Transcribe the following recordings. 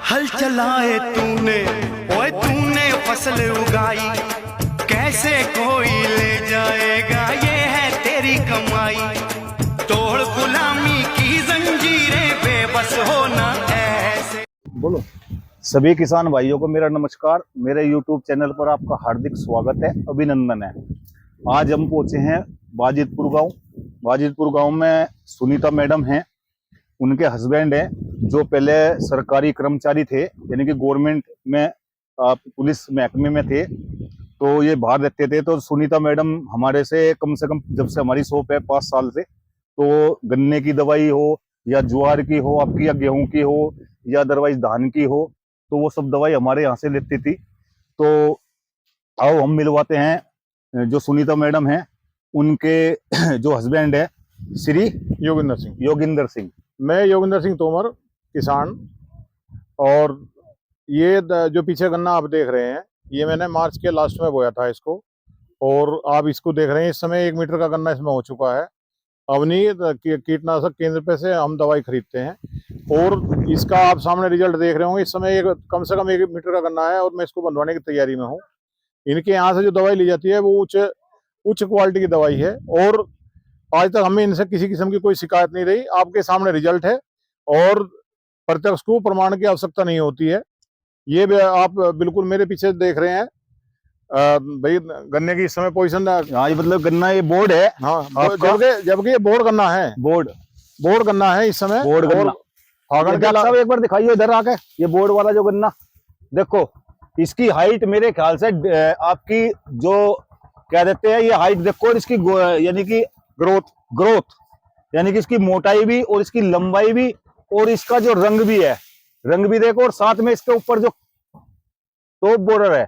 हल चलाए तूने, ओए तूने फसल उगाई, कैसे कोई ले जाएगा, ये है तेरी कमाई। तोड़ गुलामी की जंजीरें, बेबस होना ऐसे। बोलो। सभी किसान भाइयों को मेरा नमस्कार। मेरे YouTube चैनल पर आपका हार्दिक स्वागत है, अभिनंदन है। आज हम पहुंचे हैं बाजितपुर गांव। बाजितपुर गांव में सुनीता मैडम हैं, उनके हस्बैंड हैं जो पहले सरकारी कर्मचारी थे, यानी कि गवर्नमेंट में पुलिस महकमे में थे, तो ये बाहर रहते थे। तो सुनीता मैडम हमारे से कम जब से हमारी शॉप है 5 साल से, तो गन्ने की दवाई हो या ज्वार की हो आपकी, या गेहूं की हो या अदरवाइज धान की हो, तो वो सब दवाई हमारे यहाँ से लेती थी। तो आओ हम मिलवाते हैं जो सुनीता मैडम हैं, उनके जो हस्बैंड है श्री योगिंदर सिंह। मैं योगिंदर सिंह तोमर, किसान। और ये जो पीछे गन्ना आप देख रहे हैं, ये मैंने मार्च के लास्ट में बोया था इसको, और आप इसको देख रहे हैं इस समय 1 मीटर का गन्ना इसमें हो चुका है। अवनी कीटनाशक केंद्र पे से हम दवाई खरीदते हैं, और इसका आप सामने रिजल्ट देख रहे होंगे। इस समय कम से कम 1 मीटर का गन्ना है, और मैं इसको बंधवाने की तैयारी में हूँ। इनके यहाँ से जो दवाई ली जाती है वो उच्च क्वालिटी की दवाई है, और आज तक हमें इनसे किसी किस्म की कोई शिकायत नहीं रही। आपके सामने रिजल्ट है, और प्रत्यक्ष को प्रमाण की आवश्यकता नहीं होती है। ये भी आप बिल्कुल मेरे पीछे देख रहे हैं भाई, गन्ने की इस समय पोजीशन। हाँ, ये मतलब गन्ना ये बोर्ड है। हाँ, जबकि ये बोर्ड गन्ना है। बोर्ड गन्ना है इस समय। बोर्ड गन्ना साहब एक बार दिखाइए इधर आके, ये बोर्ड वाला जो गन्ना देखो, इसकी हाइट मेरे ख्याल से आपकी जो क्या देते हैं, ये हाइट देखो, और इसकी यानी कि ग्रोथ यानी कि इसकी मोटाई भी और इसकी लंबाई भी, और इसका जो रंग भी है, रंग भी देखो। और साथ में इसके ऊपर जो टॉप बॉर्डर है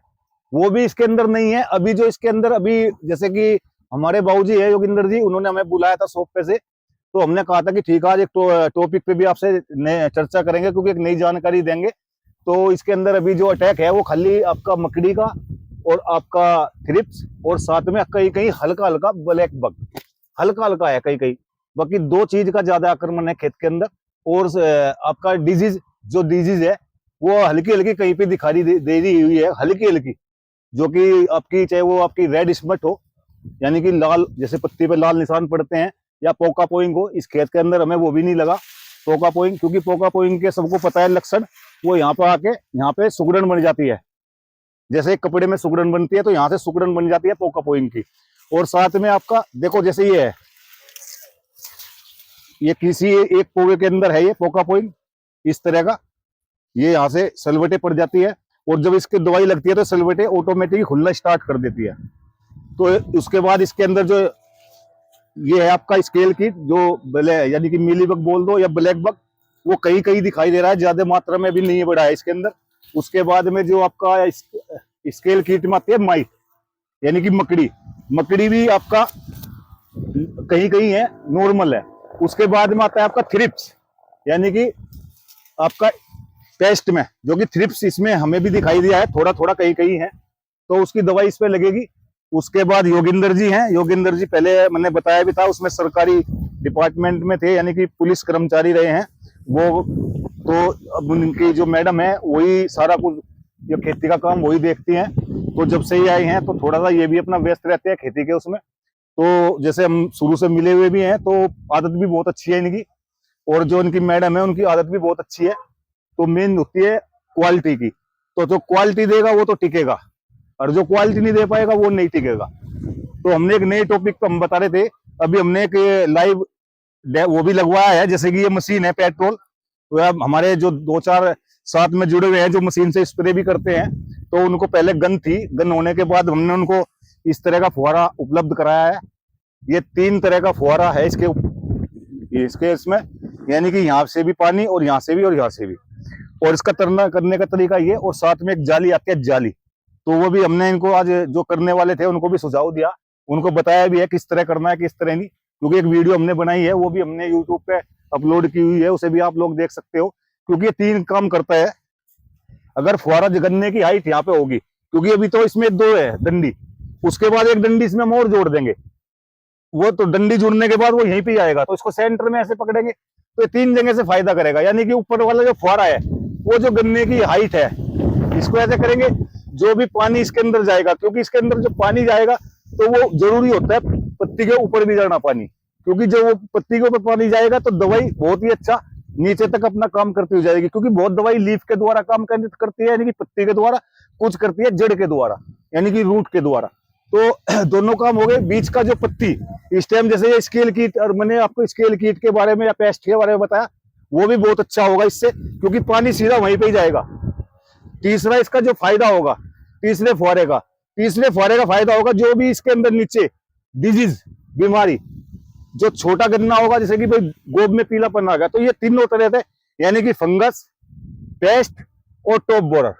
वो भी इसके अंदर नहीं है। अभी जो इसके अंदर अभी जैसे कि हमारे बाबूजी है योगिंदर जी, उन्होंने हमें बुलाया था शॉप पे से, तो हमने कहा था कि ठीक है आज एक टॉपिक पे भी आपसे चर्चा करेंगे, क्योंकि एक नई जानकारी देंगे। तो इसके अंदर अभी जो अटैक है वो खाली आपका मकड़ी का और आपका थ्रिप्स, और साथ में कहीं कहीं हल्का हल्का ब्लैक बग, हल्का हल्का है कहीं कहीं। बाकी 2 चीज का ज्यादा आक्रमण है खेत के अंदर। और आपका डिजीज है वो हल्की हल्की कहीं पे दिखाई दे रही हुई है, हल्की हल्की, जो कि आपकी चाहे वो आपकी रेड स्मट हो, यानी कि लाल, जैसे पत्ती पे लाल निशान पड़ते हैं, या पोका पोइंग हो। इस खेत के अंदर हमें वो भी नहीं लगा पोका पोइंग, क्योंकि पोका पोइंग के सबको पता है लक्षण, वो यहाँ पर आके यहाँ पे सुगड़न बन जाती है। जैसे एक कपड़े में सुगड़न बनती है, तो यहाँ से सुगड़न बन जाती है पोका पोइंग की। और साथ में आपका देखो, जैसे ये है, ये किसी एक पोगे के अंदर है ये पोका पोइंग इस तरह का, ये यहाँ से सलवटें पड़ जाती है, और जब इसकी दवाई लगती है तो सलवटें ऑटोमेटिक खुलना स्टार्ट कर देती है। तो उसके बाद इसके अंदर जो ये है आपका स्केल किट, जो यानी कि मीली बग बोल दो या ब्लैक बग, वो कहीं कहीं दिखाई दे रहा है, ज्यादा मात्रा में भी नहीं बढ़ा है इसके अंदर। उसके बाद में जो आपका स्केल किट में आती है माइट, यानी कि मकड़ी भी आपका कहीं कहीं है, नॉर्मल है। उसके बाद में आता है आपका थ्रिप्स, यानी कि आपका पेस्ट में, जो कि थ्रिप्स इसमें हमें भी दिखाई दिया है, थोड़ा थोड़ा कहीं कहीं है, तो उसकी दवाई इस पे लगेगी। उसके बाद योगिंदर जी हैं, योगिंदर जी पहले मैंने बताया भी था, उसमें सरकारी डिपार्टमेंट में थे, यानी कि पुलिस कर्मचारी रहे हैं वो। तो अब उनकी जो मैडम है वही सारा कुछ, जो खेती का काम वही देखती हैं। तो जब से ये आई हैं तो थोड़ा सा ये भी अपना व्यस्त रहते हैं खेती के उसमें। तो जैसे हम शुरू से मिले हुए भी हैं, तो आदत भी बहुत अच्छी है इनकी, और जो इनकी मैडम है उनकी आदत भी बहुत अच्छी है। तो मेन होती है क्वालिटी की, तो जो क्वालिटी देगा वो तो टिकेगा, और जो क्वालिटी नहीं दे पाएगा वो नहीं टिकेगा। तो हमने एक नए टॉपिक पे हम बता रहे थे, अभी हमने एक लाइव वो भी लगवाया है, जैसे कि ये मशीन है पेट्रोल, तो अब हमारे जो 2-4 साथ में जुड़े हुए हैं जो मशीन से स्प्रे भी करते हैं, तो उनको पहले गन थी, गन होने के बाद हमने उनको इस तरह का फुहारा उपलब्ध कराया है। ये 3 तरह का फुहारा है इसके इसमें, यानी कि यहाँ से भी पानी, और यहाँ से भी, और यहाँ से भी। और इसका तरना करने का तरीका ये, और साथ में एक जाली आती है, जाली, तो वो भी हमने इनको आज जो करने वाले थे उनको भी सुझाव दिया, उनको बताया भी है किस तरह करना है किस तरह नहीं, क्योंकि एक वीडियो हमने बनाई है, वो भी हमने यूट्यूब पे अपलोड की हुई है, उसे भी आप लोग देख सकते हो। क्योंकि ये 3 काम करता है। अगर फुहारा गन्ने की हाइट यहाँ पे होगी, क्योंकि अभी तो इसमें 2 है डंडी, उसके बाद एक डंडी इसमें हम और जोड़ देंगे, वो तो डंडी जुड़ने के बाद वो यहीं पे आएगा, तो इसको सेंटर में ऐसे पकड़ेंगे, तो ये 3 जगह से फायदा करेगा। यानी कि ऊपर वाला जो फुहारा है वो जो गन्ने की हाइट है, इसको ऐसे करेंगे, जो भी पानी इसके अंदर जाएगा, क्योंकि इसके अंदर जो पानी जाएगा तो वो जरूरी होता है पत्ती के ऊपर भी जाना पानी, क्योंकि जब वो पत्ती के ऊपर पानी जाएगा तो दवाई बहुत ही अच्छा नीचे तक अपना काम करती हो जाएगी, क्योंकि बहुत दवाई लीफ के द्वारा काम करती है, यानी कि पत्ती के द्वारा, कुछ करती है जड़ के द्वारा, यानी कि रूट के द्वारा। तो दोनों काम हो गए। बीच का जो पत्ती, इस टाइम जैसे ये स्केल कीट, और मैंने आपको स्केल कीट के बारे में या पेस्ट के बारे में बताया, वो भी बहुत अच्छा होगा इससे, क्योंकि पानी सीधा वहीं पे ही जाएगा। तीसरा इसका जो फायदा होगा, तीसरे फुहारे का फायदा होगा, जो भी इसके अंदर नीचे डिजीज, बीमारी, जो छोटा गन्ना होगा, जैसे कि भाई गोब में पीलापन आ गया, तो ये तीनों तरह से, यानी कि फंगस, पेस्ट और टॉप बोरर,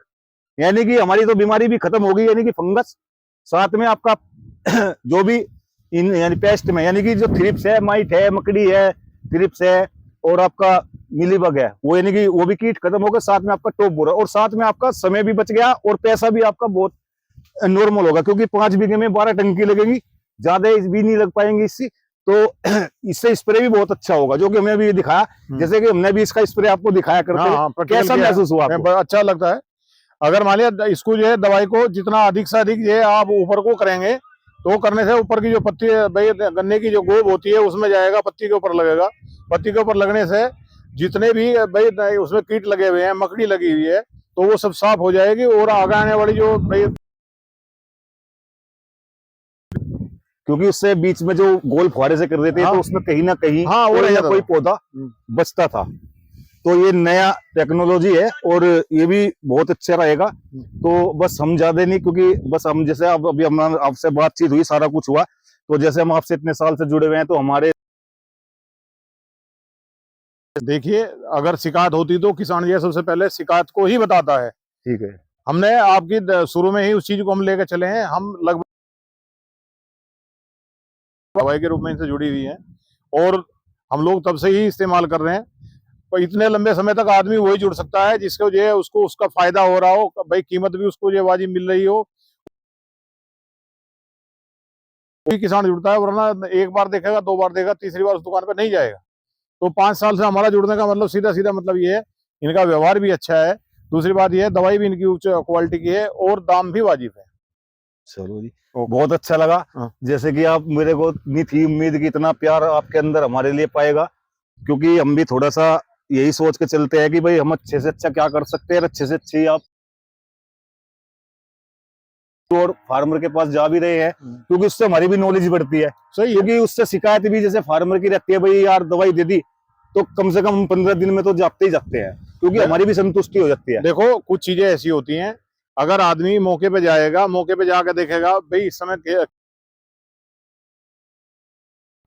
यानी कि हमारी तो बीमारी भी खत्म होगी, यानी कि फंगस, साथ में आपका जो भी इन यानी पेस्ट में, यानी कि जो थ्रिप्स है, माइट है, मकड़ी है, थ्रिप्स है, और आपका मिलीबग है, वो यानी कि वो भी कीट खत्म हो गए, साथ में आपका टॉप बोरर, और साथ में आपका समय भी बच गया और पैसा भी आपका बहुत नॉर्मल होगा, क्योंकि 5 बीघे में 12 टंकी लगेगी, ज्यादा भी नहीं लग पाएंगी इससे। तो इससे स्प्रे भी बहुत अच्छा होगा, जो कि हमें भी दिखाया, जैसे कि हमने भी इसका स्प्रे आपको दिखाया करते हैं। कैसा महसूस हुआ आपको? अच्छा लगता है। अगर मान लिया इसको जो है दवाई को जितना अधिक से अधिक ये आप ऊपर को करेंगे, तो करने से ऊपर की जो पत्ती भाई गन्ने की जो गोब होती है उसमें जाएगा, पत्ती के ऊपर लगेगा। पत्ती के ऊपर लगने से जितने भी भाई उसमें कीट लगे हुए हैं, मकड़ी लगी हुई है, तो वो सब साफ हो जाएगी। और आगे आने वाली जो भाई, क्योंकि उससे बीच में जो गोल फुहारे से कर देते हैं, तो उसमें कहीं ना कहीं कोई ना कोई पौधा बचता था। तो ये नया टेक्नोलॉजी है और ये भी बहुत अच्छा रहेगा। तो बस हम ज्यादा नहीं, क्योंकि बस हम जैसे अभी हम आपसे बातचीत हुई, सारा कुछ हुआ, तो जैसे हम आपसे इतने साल से जुड़े हुए हैं, तो हमारे देखिए अगर शिकायत होती तो किसान ये सबसे पहले शिकायत को ही बताता है। ठीक है, हमने आपकी शुरू में ही उस चीज को हम लेकर चले हैं। हम लगभग दवाई के रूप में इनसे जुड़ी हुई है और हम लोग तब से ही इस्तेमाल कर रहे हैं। तो इतने लंबे समय तक आदमी वही जुड़ सकता है जिसको जो है उसको उसका फायदा हो रहा हो, भाई कीमत भी उसको जो वाजिब मिल रही हो, कोई किसान जुड़ता है। वरना एक बार देखेगा, 2 बार देखेगा, तीसरी बार उस दुकान पे नहीं जाएगा। तो 5 साल से हमारा जुड़ने का मतलब सीधा सीधा मतलब ये है, इनका व्यवहार भी अच्छा है। दूसरी बात ये है, दवाई भी इनकी उच्च क्वालिटी की है और दाम भी वाजिब है। चलो जी, बहुत अच्छा लगा। जैसे कि आप, मेरे को नहीं थी उम्मीद कि इतना प्यार आपके अंदर हमारे लिए पाएगा, क्योंकि हम भी थोड़ा सा यही सोच के चलते हैं कि भाई हम अच्छे से अच्छा क्या कर सकते हैं, अच्छे से अच्छी आप और फार्मर के पास जा भी रहे हैं, क्योंकि उससे हमारी भी नॉलेज बढ़ती है। सही, क्योंकि उससे शिकायत भी जैसे फार्मर की रहती है, भाई यार दवाई दे दी, तो कम से कम 15 दिन में तो जाते ही जाते हैं, क्योंकि हमारी भी संतुष्टि हो जाती है। देखो कुछ चीजें ऐसी होती हैं, अगर आदमी मौके पे जाएगा, मौके पे जाकर देखेगा भाई इस समय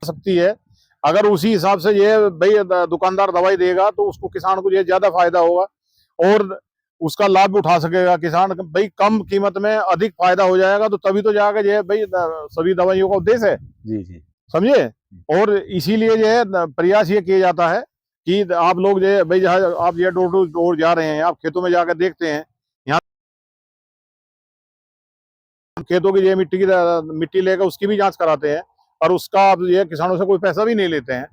सकती है, अगर उसी हिसाब से ये भाई दुकानदार दवाई देगा तो उसको किसान को ये ज्यादा फायदा होगा और उसका लाभ उठा सकेगा किसान। भाई कम कीमत में अधिक फायदा हो जाएगा, तो तभी तो जाकर ये भाई सभी दवाइयों का उद्देश्य है। जी जी, समझे। और इसीलिए जो है प्रयास ये किया जाता है कि आप लोग जो भाई जहाँ आप ये डोर टू डोर जा रहे हैं, आप खेतों में जाकर देखते हैं, यहाँ खेतों की ये मिट्टी लेकर उसकी भी जांच कराते हैं और उसका आप ये किसानों से कोई पैसा भी नहीं लेते हैं।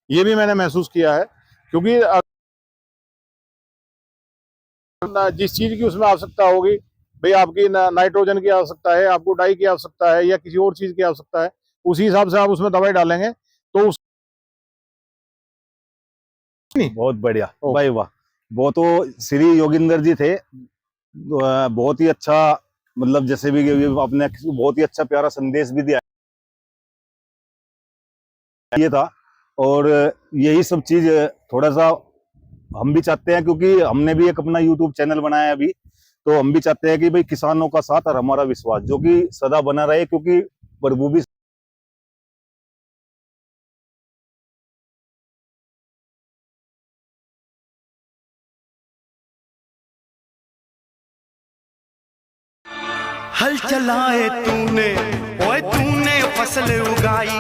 ये भी मैंने महसूस किया है, क्योंकि जिस चीज की उसमें आवश्यकता होगी, भाई आपकी नाइट्रोजन की आवश्यकता है, आपको डाई की आवश्यकता है या किसी और चीज की आवश्यकता है, उसी हिसाब से आप उसमें दवाई डालेंगे तो उस बहुत बढ़िया भाई, वाह। वो तो श्री योगिंदर जी थे, बहुत ही अच्छा, मतलब जैसे भी आपने बहुत ही अच्छा प्यारा संदेश भी दिया ये था। और यही सब चीज थोड़ा सा हम भी चाहते हैं, क्योंकि हमने भी एक अपना YouTube चैनल बनाया है अभी, तो हम भी चाहते हैं कि भाई किसानों का साथ और हमारा विश्वास जो कि सदा बना रहे, क्योंकि प्रभु भी हल चलाए तूने, ओए तूने फसल उगाई,